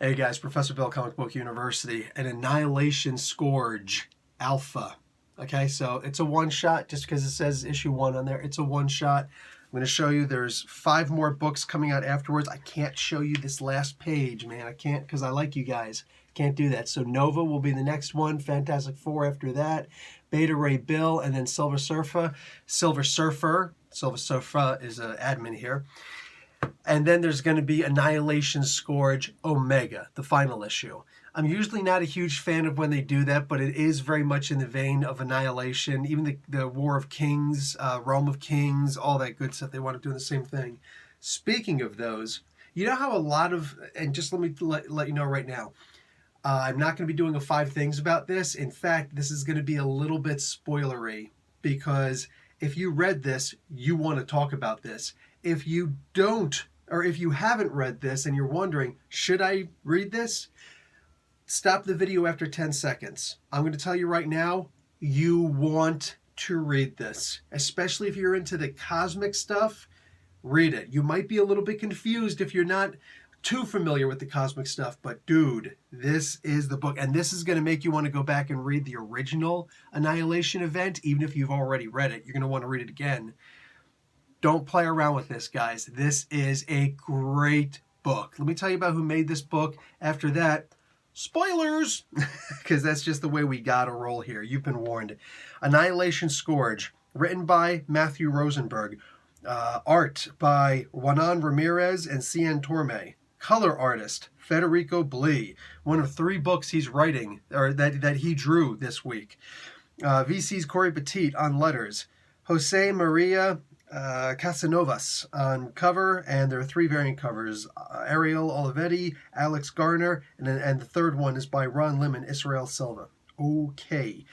Hey guys, Professor Bill, Comic Book University, an Annihilation Scourge Alpha. Okay, so it's a one-shot, just because it says issue 1 on there. It's a one-shot. I'm going to show you there's 5 more books coming out afterwards. I can't show you this last page, man. I can't, because I like you guys. Can't do that. So Nova will be the next one, Fantastic Four after that, Beta Ray Bill, and then Silver Surfer. Silver Surfer is an admin here. And then there's going to be Annihilation Scourge Omega, the final issue. I'm usually not a huge fan of when they do that, but it is very much in the vein of Annihilation. Even the War of Kings, Realm of Kings, all that good stuff. They want to do the same thing. Speaking of those, you know how a lot of, and just let me let you know right now, I'm not going to be doing a 5 things about this. In fact, this is going to be a little bit spoilery, because if you read this, you want to talk about this. If you don't, or if you haven't read this and you're wondering, should I read this? Stop the video after 10 seconds. I'm going to tell you right now, you want to read this. Especially if you're into the cosmic stuff, read it. You might be a little bit confused if you're not too familiar with the cosmic stuff, but dude, this is the book. And this is going to make you want to go back and read the original Annihilation event, even if you've already read it. You're going to want to read it again. Don't play around with this, guys. This is a great book. Let me tell you about who made this book. After that, spoilers, because that's just the way we gotta roll here. You've been warned. Annihilation Scourge, written by Matthew Rosenberg. Art by Juanan Ramirez and Cian Torme. Color artist, Federico Blee. One of 3 books he's writing, or that he drew this week. VC's Corey Petit on letters. Jose Maria Casanovas on cover, and there are 3 variant covers. Ariel Olivetti, Alex Garner, and the third one is by Ron Lim and Israel Silva. Okay,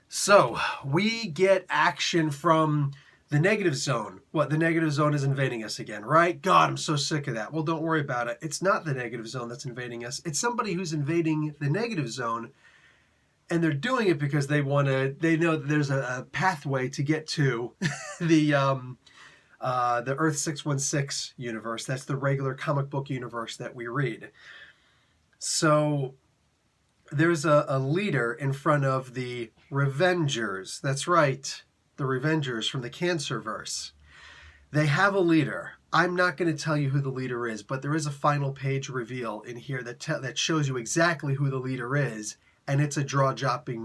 so we get action from the Negative Zone. What, the Negative Zone is invading us again, right? God, I'm so sick of that. Well, don't worry about it. It's not the Negative Zone that's invading us. It's somebody who's invading the Negative Zone, and they're doing it because they know that there's a pathway to get to the Earth 616 universe. That's the regular comic book universe that we read. So there's a leader in front of the Revengers. That's right, the Revengers from the Cancerverse. They have a leader. I'm not going to tell you who the leader is, but there is a final page reveal in here that shows you exactly who the leader is. And it's a jaw-dropping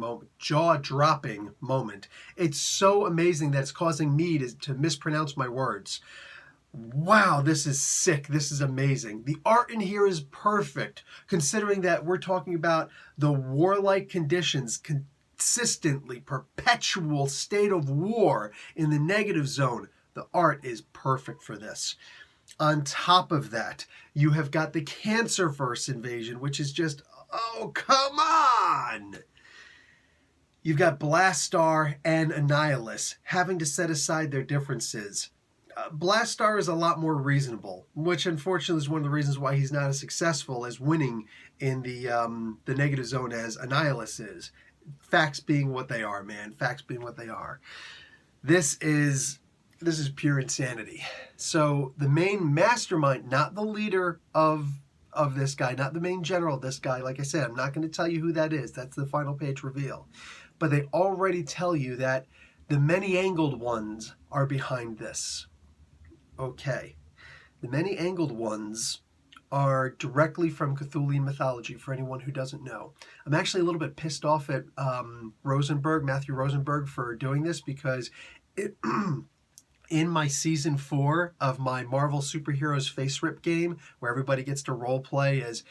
moment. It's so amazing that it's causing me to mispronounce my words. Wow, this is sick. This is amazing. The art in here is perfect, considering that we're talking about the warlike conditions, consistently, perpetual state of war in the Negative Zone. The art is perfect for this. On top of that, you have got the Cancerverse invasion, which is just, oh, come on! You've got Blastar and Annihilus having to set aside their differences. Blastar is a lot more reasonable, which unfortunately is one of the reasons why he's not as successful as winning in the Negative Zone as Annihilus is. Facts being what they are, man. Facts being what they are. This is pure insanity. So the main mastermind, not the leader of this guy, not the main general of this guy, like I said, I'm not going to tell you who that is. That's the final page reveal. But they already tell you that the many-angled ones are behind this. Okay. The many-angled ones are directly from Cthulhian mythology, for anyone who doesn't know. I'm actually a little bit pissed off at Matthew Rosenberg, for doing this, because in my season 4 of my Marvel Superheroes Face Rip game, where everybody gets to role play as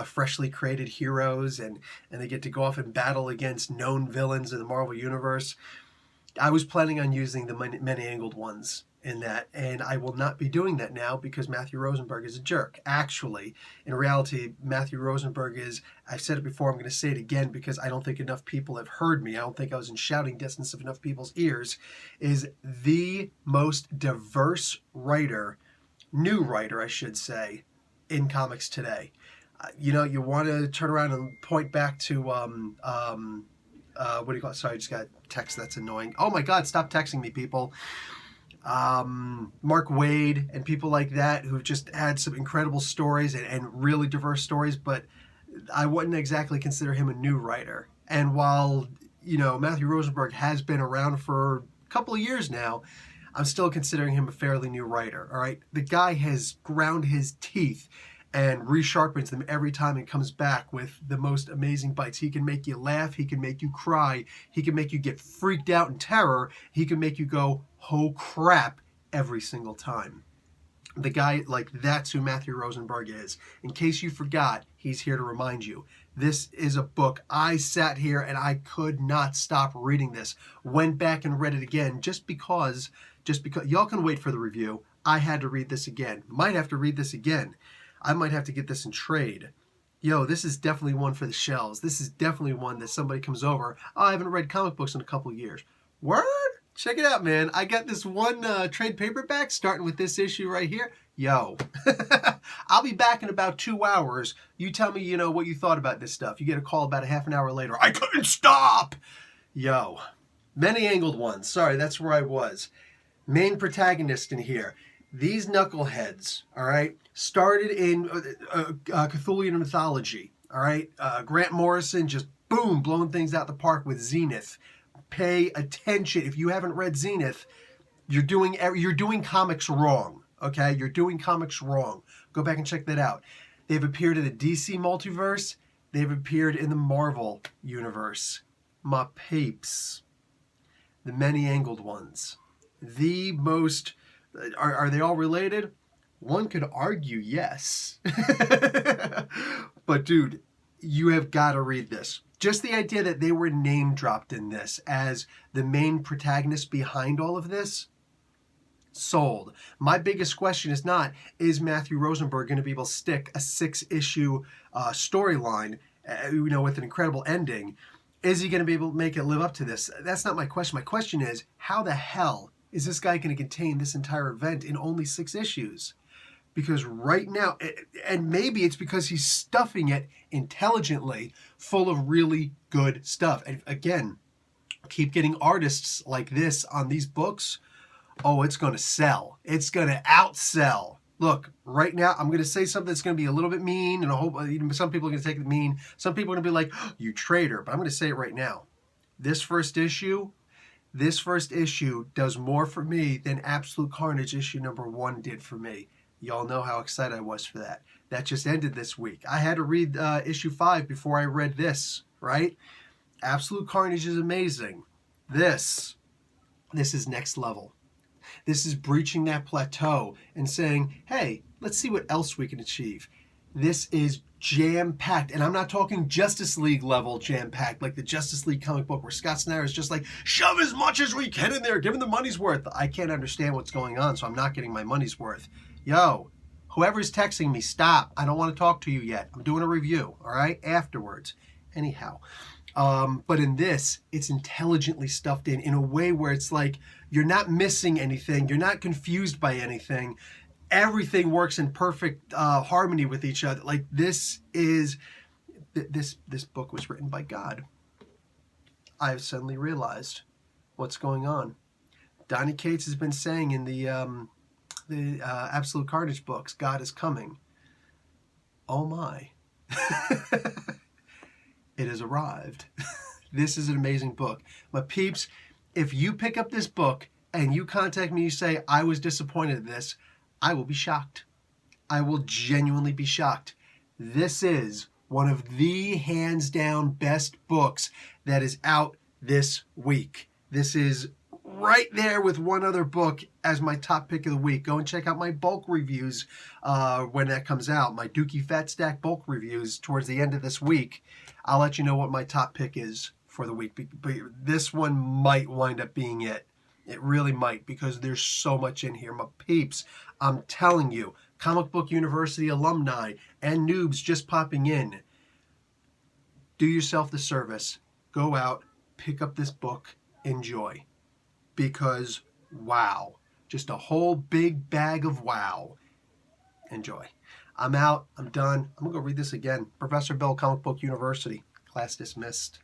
freshly created heroes, and they get to go off and battle against known villains in the Marvel Universe, I was planning on using the many-angled ones in that, and I will not be doing that now because Matthew Rosenberg is a jerk. Actually, in reality, Matthew Rosenberg is, I've said it before, I'm going to say it again because I don't think enough people have heard me. I don't think I was in shouting distance of enough people's ears, is the most diverse writer, new writer, I should say, in comics today. You want to turn around and point back to, what do you call it? Sorry, I just got a text that's annoying. Oh my God, stop texting me, people. Mark Waid and people like that who've just had some incredible stories and really diverse stories, but I wouldn't exactly consider him a new writer. And while, Matthew Rosenberg has been around for a couple of years now, I'm still considering him a fairly new writer, all right? The guy has ground his teeth and resharpens them every time and comes back with the most amazing bites. He can make you laugh. He can make you cry. He can make you get freaked out in terror. He can make you go, oh crap, every single time. The guy, that's who Matthew Rosenberg is. In case you forgot, he's here to remind you. This is a book. I sat here and I could not stop reading this. Went back and read it again just because y'all can wait for the review. I had to read this again. Might have to read this again. I might have to get this in trade. This is definitely one for the shelves. This is definitely one that somebody comes over. Oh, I haven't read comic books in a couple of years. Word? Check it out, man. I got this one trade paperback starting with this issue right here. I'll be back in about 2 hours. You tell me, what you thought about this stuff. You get a call about a half an hour later. I couldn't stop. Many angled ones. Sorry, that's where I was. Main protagonist in here. These knuckleheads, all right, started in Cthulhian mythology, all right? Grant Morrison just, boom, blowing things out the park with Zenith. Pay attention. If you haven't read Zenith, you're doing comics wrong, okay? You're doing comics wrong. Go back and check that out. They've appeared in the DC multiverse. They've appeared in the Marvel universe. My peeps. The many-angled ones. The most... Are they all related? One could argue yes. But dude, you have got to read this. Just the idea that they were name dropped in this as the main protagonist behind all of this, sold. My biggest question is not, is Matthew Rosenberg going to be able to stick a 6-issue storyline, with an incredible ending? Is he going to be able to make it live up to this? That's not my question. My question is, how the hell is this guy going to contain this entire event in only 6 issues? Because right now, and maybe it's because he's stuffing it intelligently full of really good stuff. And again, keep getting artists like this on these books. Oh, it's going to sell. It's going to outsell. Look, right now, I'm going to say something that's going to be a little bit mean, and I hope some people are going to take it mean. Some people are going to be like, oh, you traitor. But I'm going to say it right now. This first issue does more for me than Absolute Carnage issue number 1 did for me. Y'all know how excited I was for that. That just ended this week. I had to read issue 5 before I read this, right? Absolute Carnage is amazing. This is next level. This is breaching that plateau and saying, hey, let's see what else we can achieve. This is jam-packed. And I'm not talking Justice League level jam-packed, like the Justice League comic book where Scott Snyder is just like, shove as much as we can in there, give him the money's worth. I can't understand what's going on, so I'm not getting my money's worth. Whoever's texting me, stop. I don't want to talk to you yet. I'm doing a review, all right? Afterwards. Anyhow. But in this, it's intelligently stuffed in a way where it's like you're not missing anything. You're not confused by anything. Everything works in perfect harmony with each other. Like this book was written by God. I have suddenly realized what's going on. Donny Cates has been saying in the Absolute Carnage books, God is coming. Oh my. It has arrived. This is an amazing book. My peeps, if you pick up this book and you contact me, you say, I was disappointed in this, I will be shocked. I will genuinely be shocked. This is one of the hands down best books that is out this week. This is right there with one other book as my top pick of the week. Go and check out my bulk reviews when that comes out. My Dookie Fat Stack bulk reviews towards the end of this week. I'll let you know what my top pick is for the week. But this one might wind up being it. It really might, because there's so much in here. My peeps, I'm telling you, Comic Book University alumni and noobs just popping in, do yourself the service. Go out, pick up this book, enjoy. Because, wow. Just a whole big bag of wow. Enjoy. I'm out. I'm done. I'm going to go read this again. Professor Bill, Comic Book University. Class dismissed.